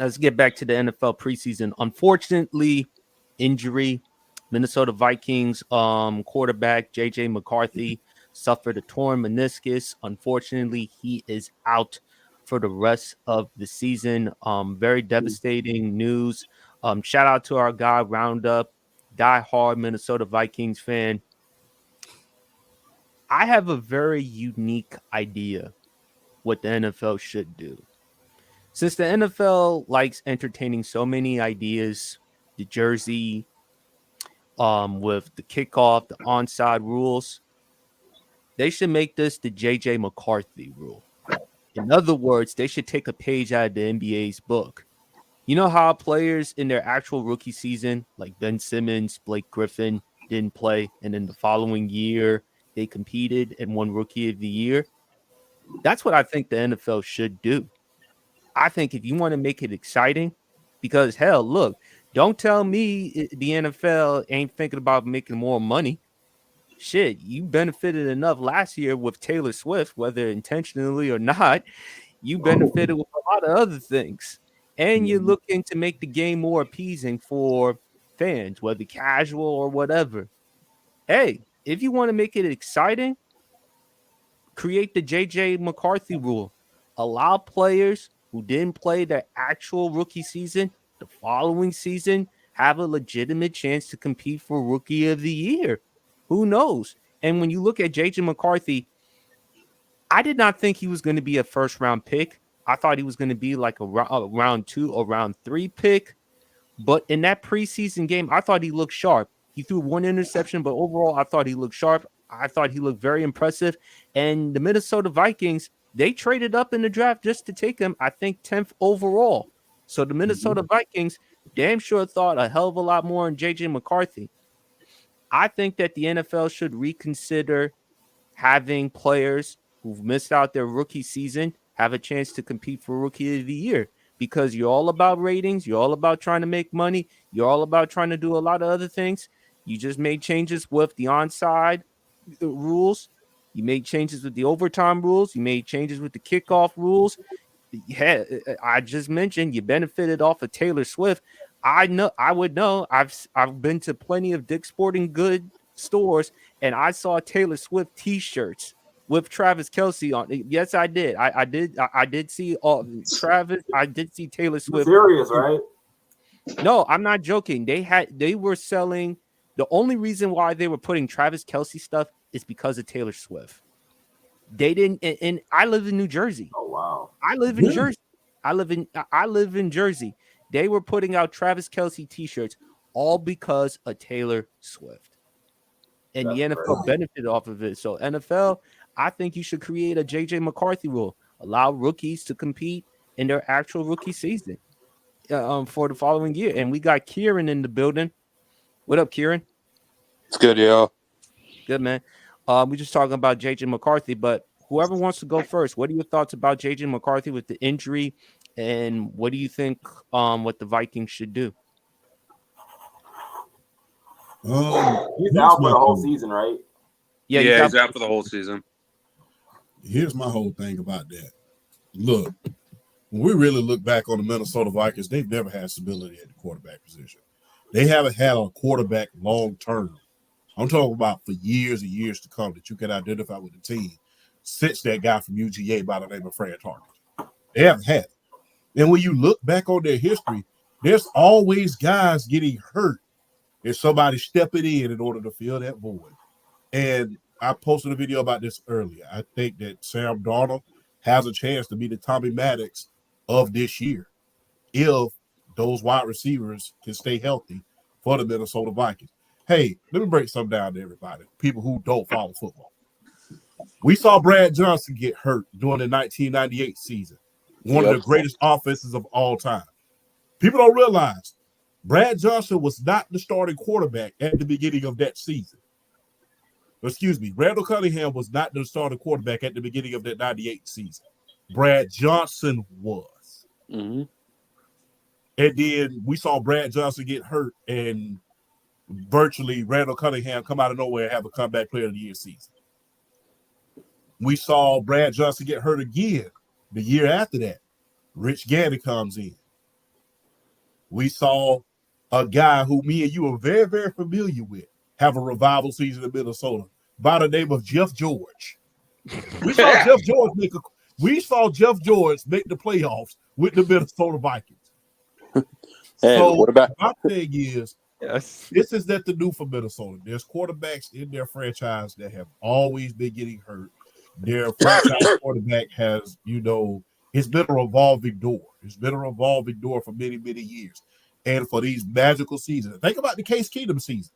let's get back to the NFL preseason. Unfortunately, injury. Minnesota Vikings quarterback JJ McCarthy suffered a torn meniscus. Unfortunately, he is out for the rest of the season. Very devastating news. Shout out to our guy Roundup, diehard Minnesota Vikings fan. I have a very unique idea what the NFL should do. Since the NFL likes entertaining so many ideas, the jersey, with the kickoff, the onside rules, they should make this the JJ McCarthy rule. In other words, they should take a page out of the NBA's book. You know how players in their actual rookie season, like Ben Simmons, Blake Griffin, didn't play, and then the following year they competed and won Rookie of the Year? That's what I think the NFL should do. I think if you want to make it exciting, because hell, look, don't tell me the NFL ain't thinking about making more money. Shit, you benefited enough last year with Taylor Swift, whether intentionally or not. You benefited with a lot of other things. And you're looking to make the game more appeasing for fans, whether casual or whatever. Hey, if you want to make it exciting, create the JJ McCarthy rule. Allow players who didn't play their actual rookie season the following season have a legitimate chance to compete for Rookie of the Year. Who knows? And when you look at JJ McCarthy, I did not think he was going to be a first round pick. I thought he was going to be like a round 2 or round 3 pick. But in that preseason game, I thought he looked sharp. He threw one interception, but overall, I thought he looked sharp. I thought he looked very impressive. And the Minnesota Vikings, they traded up in the draft just to take him, I think, 10th overall. So the Minnesota Vikings damn sure thought a hell of a lot more on JJ McCarthy. I think that the NFL should reconsider having players who've missed out their rookie season have a chance to compete for Rookie of the Year, because you're all about ratings. You're all about trying to make money. You're all about trying to do a lot of other things. You just made changes with the onside rules. You made changes with the overtime rules. You made changes with the kickoff rules. Yeah, I just mentioned you benefited off of Taylor Swift. I know, I would know. I've been to plenty of Dick's Sporting Goods stores, and I saw Taylor Swift T-shirts with Travis Kelce on. Yes, I did. I did see Travis. I did see Taylor Swift. You're serious, right? No, I'm not joking. They were selling. The only reason why they were putting Travis Kelce stuff is because of Taylor Swift. They didn't. And I live in New Jersey. Oh wow. I live in Jersey. I live in Jersey. They were putting out Travis Kelce T-shirts all because of Taylor Swift. And the NFL benefited off of it. So NFL, I think you should create a JJ McCarthy rule. Allow rookies to compete in their actual rookie season for the following year. And we got Kieran in the building. What up, Kieran? It's good, y'all. Good, man. We're just talking about JJ McCarthy, but whoever wants to go first, what are your thoughts about JJ McCarthy with the injury, and what do you think what the Vikings should do? He's out for the whole season, right? Yeah, he's out for the whole season. Here's my whole thing about that. Look, when we really look back on the Minnesota Vikings, they've never had stability at the quarterback position. They haven't had a quarterback long term. I'm talking about for years and years to come that you can identify with the team since that guy from UGA by the name of Fred Tarkin. They haven't had it. And when you look back on their history, there's always guys getting hurt and somebody stepping in order to fill that void. And I posted a video about this earlier. I think that Sam Darnold has a chance to be the Tommy Maddox of this year if those wide receivers can stay healthy for the Minnesota Vikings. Hey, let me break something down to everybody, people who don't follow football. We saw Brad Johnson get hurt during the 1998 season, one of the greatest offenses of all time. People don't realize Brad Johnson was not the starting quarterback at the beginning of that season. Excuse me, Randall Cunningham was not the starting quarterback at the beginning of that 98 season. Brad Johnson was. Mm-hmm. And then we saw Brad Johnson get hurt and virtually Randall Cunningham come out of nowhere and have a comeback player of the year season. We saw Brad Johnson get hurt again the year after that. Rich Gannon comes in. We saw a guy who me and you are very, very familiar with have a revival season in Minnesota by the name of Jeff George. We saw Jeff George make the playoffs with the Minnesota Vikings. Hey, So what about my thing is, Yes. this is that the new for Minnesota. There's quarterbacks in their franchise that have always been getting hurt. Their franchise quarterback has, it's been a revolving door. It's been a revolving door for many, many years. And for these magical seasons, think about the Case Keenum season.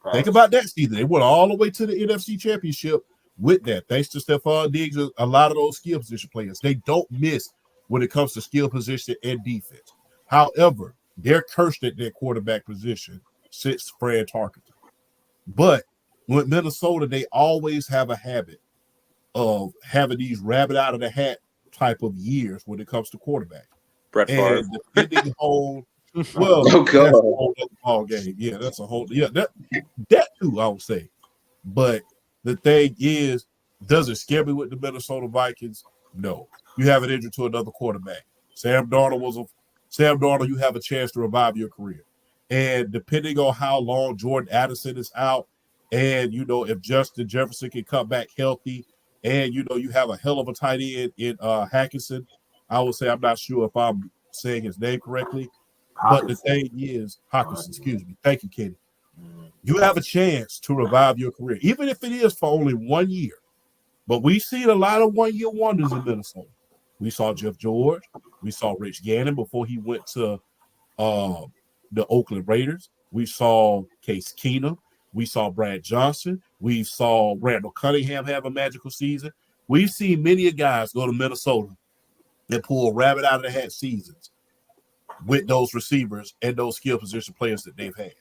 Right. Think about that season. They went all the way to the NFC Championship with that. Thanks to Stephon Diggs, a lot of those skill position players. They don't miss when it comes to skill position and defense. However, they're cursed at their quarterback position since Fran Tarkenton. But with Minnesota, they always have a habit of having these rabbit out of the hat type of years when it comes to quarterback. Brett Favre? And depending on that's a whole other ball game. Yeah, that's a whole that too, I would say. But the thing is, does it scare me with the Minnesota Vikings? No. You have an injury to another quarterback. Sam Darnold, you have a chance to revive your career. And depending on how long Jordan Addison is out, and if Justin Jefferson can come back healthy, and you have a hell of a tight end in Hackinson. I would say, I'm not sure if I'm saying his name correctly, but the thing is, Hawkinson, excuse me. Thank you, Kenny. You have a chance to revive your career, even if it is for only 1 year. But we've seen a lot of one-year wonders in Minnesota. We saw Jeff George. We saw Rich Gannon before he went to the Oakland Raiders. We saw Case Keenum. We saw Brad Johnson. We saw Randall Cunningham have a magical season. We've seen many guys go to Minnesota and pull rabbit out of the hat seasons with those receivers and those skill position players that they've had.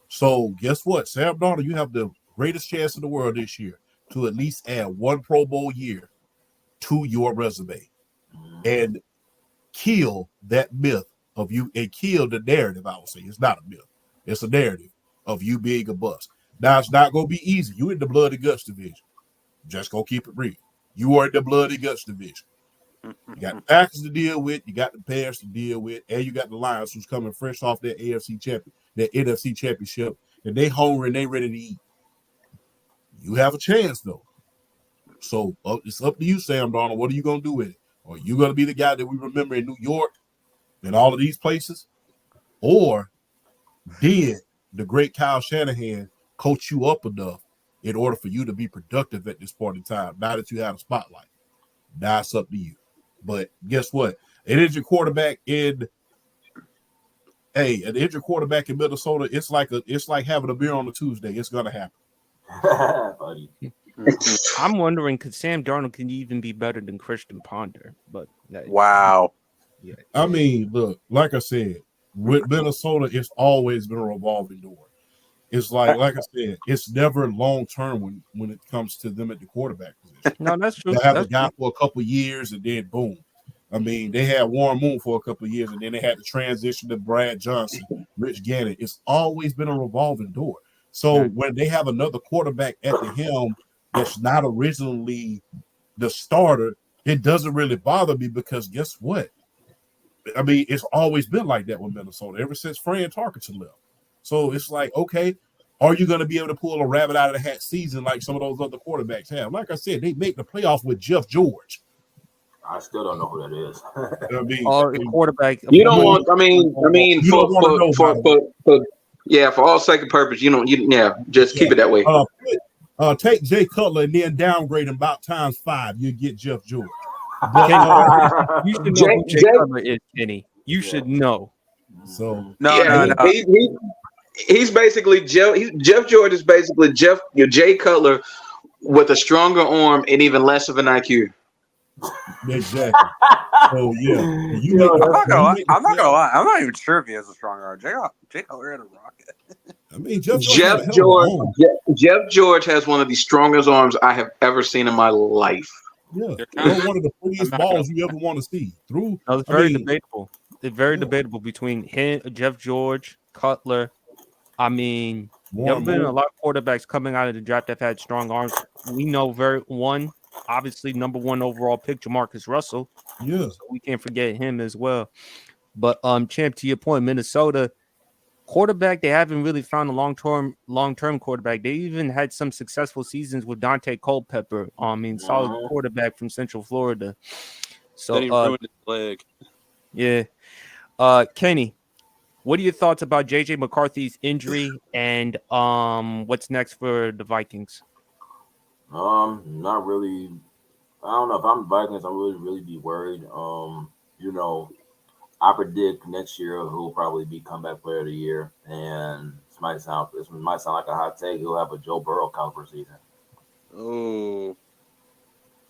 So guess what? Sam Darnold, you have the greatest chance in the world this year to at least add one Pro Bowl year to your resume and kill that myth of you and kill the narrative, I would say. It's not a myth. It's a narrative of you being a bust. Now, it's not going to be easy. You in the blood and guts division. Just going to keep it real. You are in the blood and guts division. You got the Packers to deal with, you got the Bears to deal with, and you got the Lions who's coming fresh off their NFC championship, and they hungry and they ready to eat. You have a chance, though. So it's up to you, Sam Darnold. What are you going to do with it? Are you going to be the guy that we remember in New York and all of these places? Or did the great Kyle Shanahan coach you up enough in order for you to be productive at this point in time, now that you have a spotlight? That's up to you. But guess what? An injured quarterback in Minnesota, it's like having a beer on a Tuesday. It's gonna happen. I'm wondering, could Sam Darnold can even be better than Christian Ponder? But wow. Yeah. I mean, look, like I said, with Minnesota, it's always been a revolving door. It's like I said, it's never long term when it comes to them at the quarterback position. No, that's true. They have a guy for a couple of years and then boom. I mean, they had Warren Moon for a couple of years and then they had to transition to Brad Johnson, Rich Gannon. It's always been a revolving door. So when they have another quarterback at the helm that's not originally the starter, it doesn't really bother me because guess what? I mean, it's always been like that with Minnesota ever since Fran Tarkenton left. So it's like, okay, are you going to be able to pull a rabbit out of the hat season like some of those other quarterbacks have? Like I said, they make the playoffs with Jeff George. I still don't know who that is. I mean, quarterback. You don't want. For all sake of purpose, just keep it that way. Take Jay Cutler and then downgrade him about times 5. You get Jeff George. You should know who Jay Cutler is, Kenny. You should know. So no. He's basically Jeff George is basically Jay Cutler with a stronger arm and even less of an IQ. Exactly. Oh yeah. I'm not gonna lie. I'm not even sure if he has a stronger arm. Jay Cutler had a rocket. I mean, Jeff George has one of the strongest arms I have ever seen in my life. Yeah, one of the prettiest balls you ever want to see. It's very debatable. It's very debatable between him, Jeff George, Cutler. I mean, there have been a lot of quarterbacks coming out of the draft that have had strong arms. We know obviously number 1 overall pick, Jamarcus Russell. Yeah. So we can't forget him as well. But champ, to your point, Minnesota quarterback, they haven't really found a long-term quarterback. They even had some successful seasons with Dante Culpepper. Solid quarterback from Central Florida. So then he ruined his leg. Yeah. Kenny, what are your thoughts about JJ McCarthy's injury and what's next for the Vikings? Not really. I don't know if I'm the Vikings. I would really be worried. I predict next year he'll probably be comeback player of the year, and this might sound like a hot take. He'll have a Joe Burrow caliber season. Oh,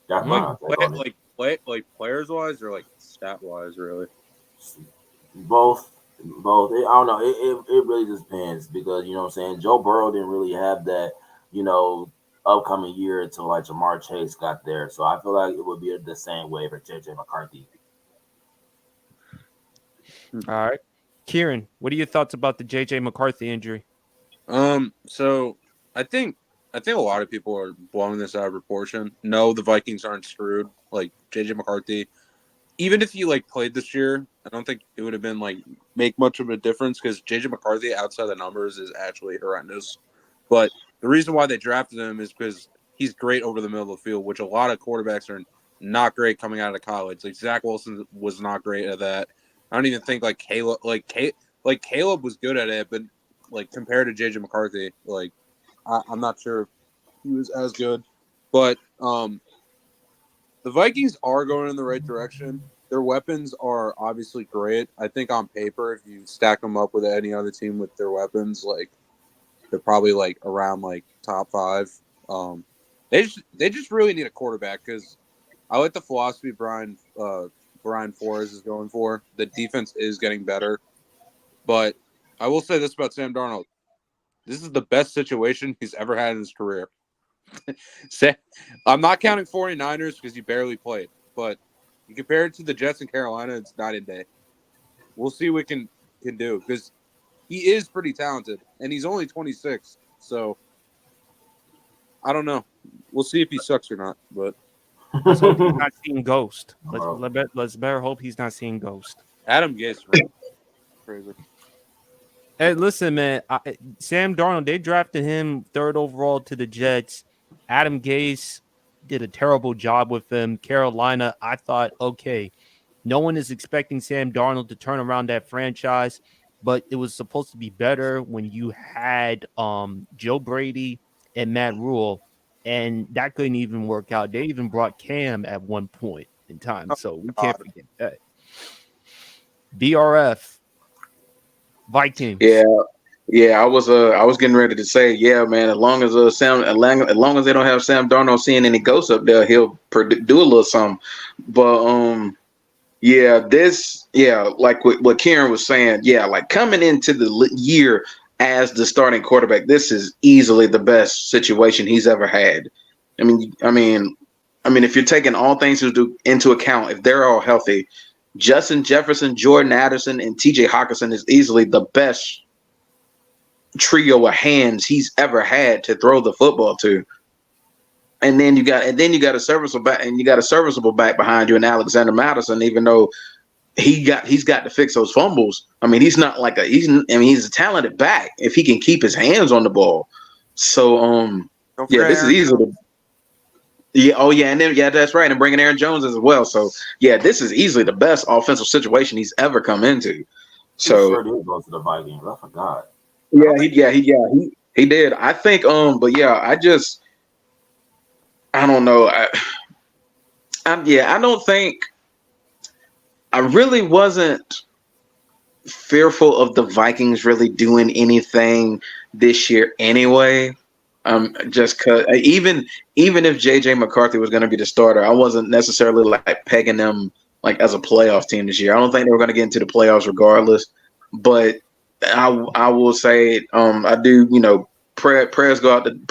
That's my hot take on it. like players wise or like stat wise, really. Both. I don't know. It really just depends because what I'm saying. Joe Burrow didn't really have that upcoming year until like Jamar Chase got there. So I feel like it would be the same way for JJ McCarthy. All right. Kieran, what are your thoughts about the JJ McCarthy injury? So I think a lot of people are blowing this out of proportion. No, the Vikings aren't screwed. Like JJ McCarthy, even if you like played this year, I don't think it would have been like make much of a difference because JJ McCarthy outside the numbers is actually horrendous. But the reason why they drafted him is because he's great over the middle of the field, which a lot of quarterbacks are not great coming out of college. Like Zach Wilson was not great at that. I don't even think like Caleb was good at it, but like compared to JJ McCarthy, like I'm not sure if he was as good. But the Vikings are going in the right direction. Their weapons are obviously great. I think on paper, if you stack them up with any other team with their weapons, like they're probably like around like top 5. They just really need a quarterback because I like the philosophy Brian Flores is going for. The defense is getting better, but I will say this about Sam Darnold: this is the best situation he's ever had in his career. I'm not counting 49ers because he barely played, but you compare it to the Jets and Carolina, it's night and day. We'll see what can do because he is pretty talented, and he's only 26. So I don't know. We'll see if he sucks or not. But let's hope he's not seeing Ghost. Let's better hope he's not seeing Ghost. Adam Gase, right? Crazy. Hey, listen, man. Sam Darnold, they drafted him 3rd overall to the Jets. Adam Gase did a terrible job with him. Carolina, I thought, okay, no one is expecting Sam Darnold to turn around that franchise, but it was supposed to be better when you had Joe Brady and Matt Rule, and that couldn't even work out. They even brought Cam at one point in time, so we can't forget that. BRF. Vikings. Yeah. I was getting ready to say, yeah, man. As long as they don't have Sam Darnold seeing any ghosts up there, he'll do a little something. But like what Kieran was saying, like coming into the year as the starting quarterback, this is easily the best situation he's ever had. I mean, if you're taking all things into account, if they're all healthy, Justin Jefferson, Jordan Addison, and TJ Hawkinson is easily the best trio of hands he's ever had to throw the football to. And then you got a serviceable back behind you in Alexander Madison, even though he's got to fix those fumbles. I mean, he's a talented back if he can keep his hands on the ball. So this is easily that's right. And bringing Aaron Jones as well. So this is easily the best offensive situation he's ever come into. So sure did go to the Vikings. I forgot. He did. I think I don't know. I really wasn't fearful of the Vikings really doing anything this year anyway. Just cause even if JJ McCarthy was going to be the starter, I wasn't necessarily like pegging them like as a playoff team this year. I don't think they were going to get into the playoffs regardless. But I will say I do. Prayers go out to him,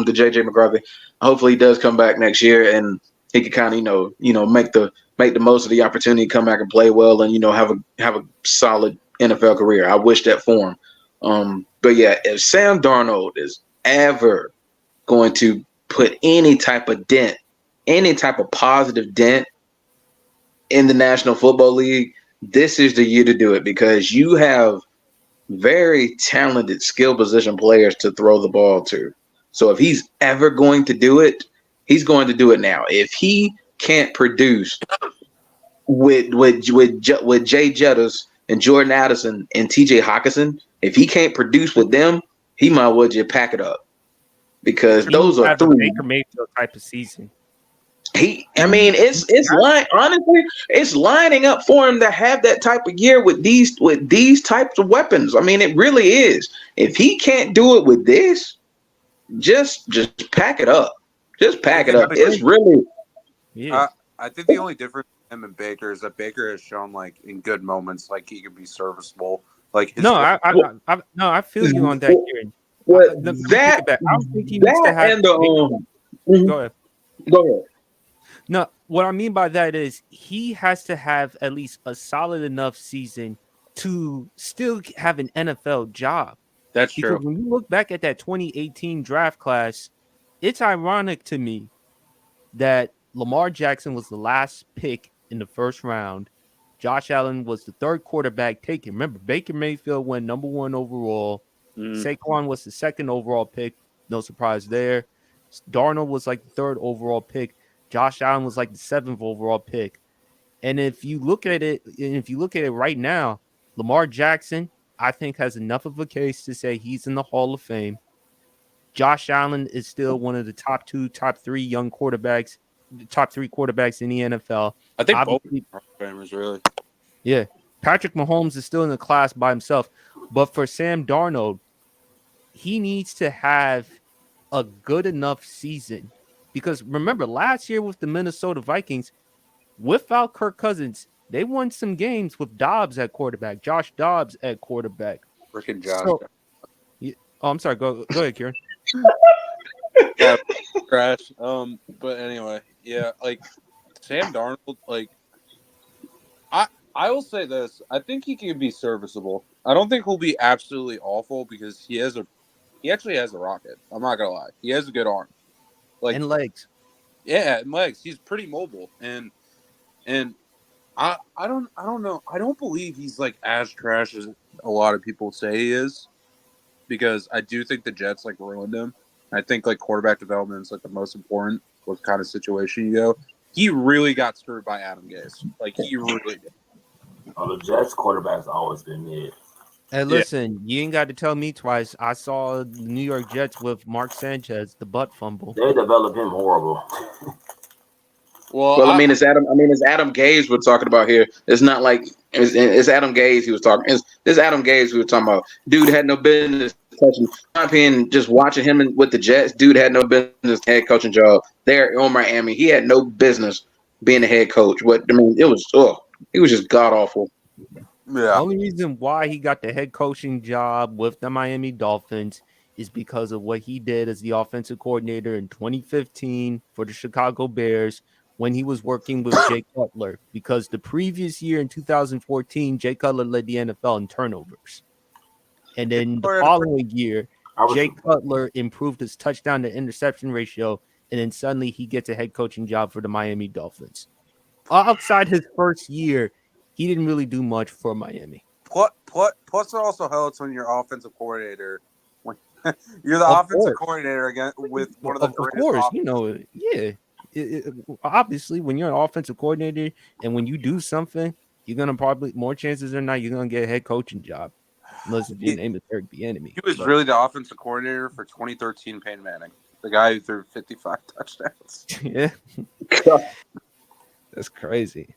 to JJ McCarthy. Hopefully he does come back next year and he can kind of make the most of the opportunity, come back and play well, and have a solid NFL career. I wish that for him. But if Sam Darnold is ever going to put any type of positive dent in the National Football League, this is the year to do it because you have very talented skill position players to throw the ball to. So if he's ever going to do it, he's going to do it now. If he can't produce with Jay Jettas and Jordan Addison and TJ Hawkinson, if he can't produce with them, he might well just pack it up because He needs those to are have a three. Baker Mayfield type of season. Honestly, it's lining up for him to have that type of year with these types of weapons. I mean, it really is. If he can't do it with this, just pack it up. Just pack it up. It's really Yeah. I think the only difference between him and Baker is that Baker has shown like in good moments, like he can be serviceable. Like his No, I feel you on that, Kieran. what Let me take that it back. I don't think he needs to that have. and the Go ahead. go ahead. No, what I mean by that is he has to have at least a solid enough season to still have an NFL job. That's Because true. when you look back at that 2018 draft class, it's ironic to me that Lamar Jackson was the last pick in the first round. Josh Allen was the third quarterback taken. Remember, Baker Mayfield went number 1 overall. Saquon was the second overall pick. No surprise there. Darnold was like the third overall pick. Josh Allen was like the 7th overall pick. And if you look at it right now, Lamar Jackson, I think, has enough of a case to say he's in the Hall of Fame. Josh Allen is still one of the top 2, top 3 young quarterbacks, top 3 quarterbacks in the NFL. I think Obviously, both Hall of Famers really. yeah. Patrick Mahomes is still in the class by himself. But for Sam Darnold, he needs to have a good enough season. Because remember, last year with the Minnesota Vikings, without Kirk Cousins, they won some games with Dobbs at quarterback, Josh Dobbs at quarterback. Freaking Josh. So, oh, I'm sorry. Go ahead, Kieran. Yeah, crash. But anyway, yeah, like Sam Darnold, like I will say this. I think he can be serviceable. I don't think he'll be absolutely awful because he actually has a rocket. I'm not gonna lie. He has a good arm. Like And legs. yeah, and legs. He's pretty mobile. And I don't know. I don't believe he's like as trash as a lot of people say he is. Because I do think the Jets like ruined him. I think like quarterback development is like the most important what kind of situation you go. He really got screwed by Adam Gase. Like he really did. Oh, the Jets quarterback's always been mid. Hey, listen, you ain't got to tell me twice. I saw the New York Jets with Mark Sanchez, the butt fumble. They developed him horrible. Well, I mean, it's Adam Gase we're talking about here. It's not like it's Adam Gase he was talking. It's Adam Gase we were talking about. Dude had no business touching. In my opinion, just watching him with the Jets, dude had no business head coaching job there in Miami. He had no business being a head coach. It was just god awful. Yeah. Only reason why he got the head coaching job with the Miami Dolphins is because of what he did as the offensive coordinator in 2015 for the Chicago Bears when he was working with Jay Cutler. Because the previous year in 2014, Jay Cutler led the NFL in turnovers. And then the following year, Jay Cutler improved his touchdown to interception ratio, and then suddenly he gets a head coaching job for the Miami Dolphins. Outside his first year, he didn't really do much for Miami. Plus it also helps when you're offensive coordinator. When you're the offensive coordinator again with one of the greatest. Of course, yeah. Obviously, when you're an offensive coordinator and when you do something, you're gonna probably more chances than not you're gonna get a head coaching job, unless if your name is Eric Bieniemy. He was really the offensive coordinator for 2013 Peyton Manning, the guy who threw 55 touchdowns. Yeah, that's crazy.